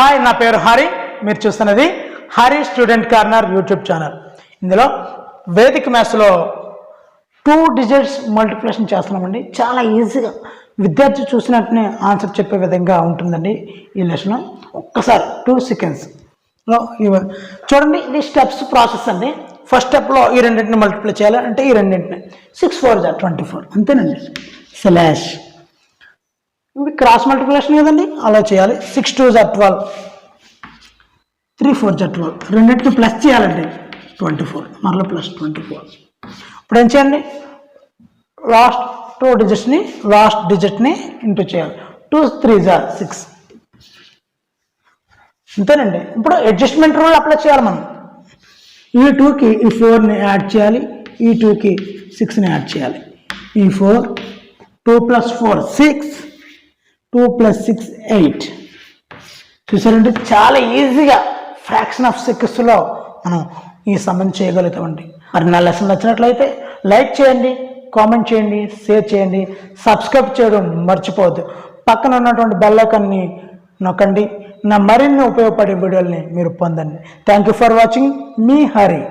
Hi, నా పేరు హరి. మీరు చూస్తున్నది Hari student corner YouTube channel. ఇందులో వేదిక మ్యాథ్స్లో 2 డిజిట్స్ మల్టిప్లికేషన్ చేస్తున్నామండి. చాలా ఈజీగా విద్యార్థి చూసినట్టునే ఆన్సర్ చెప్పే విధంగా ఉంటుందండి ఈ లెసన్. ఒక్కసారి 2 సెకండ్స్లో చూడండి. ఇది స్టెప్స్ ప్రాసెస్ అండి. ఫస్ట్ స్టెప్లో ఈ రెండింటిని మల్టిప్లై చేయాలి అంటే ఈ రెండింటిని 6 4 24 అంతేనండి. స్లాష్ ఇవి క్రాస్ మల్టిప్లికేషన్ కదండి, అలా చేయాలి. 6 2 12, 3 4 12 రెండింటిని ప్లస్ చేయాలండి 24, మరలా ప్లస్ 24. ఇప్పుడు ఏం చేయండి, లాస్ట్ 2 డిజిట్ని ఇంటూ చేయాలి. 2 3 6 అంతేనండి. ఇప్పుడు అడ్జస్ట్మెంట్ రూల్ అప్లై చేయాలి మనం. ఈ 2కి ఈ 4ని యాడ్ చేయాలి, ఈ 2కి 6ని యాడ్ చేయాలి. ఈ 4 2 + 4 6, 2 + 6 8. చూసారంటే చాలా ఈజీగా ఫ్రాక్షన్ ఆఫ్ సెకండ్స్లో మనం ఈ సమ్మని చేయగలుగుతామండి. మరి నా లెసన్ నచ్చినట్లయితే లైక్ చేయండి, కామెంట్ చేయండి, షేర్ చేయండి, సబ్స్క్రైబ్ చేయడం మర్చిపోవద్దు. పక్కన ఉన్నటువంటి బెల్ ఐకాన్ని నొక్కండి. నా మరిన్ని ఉపయోగపడే వీడియోల్ని మీరు పొందండి. Thank you for watching. Me Hari.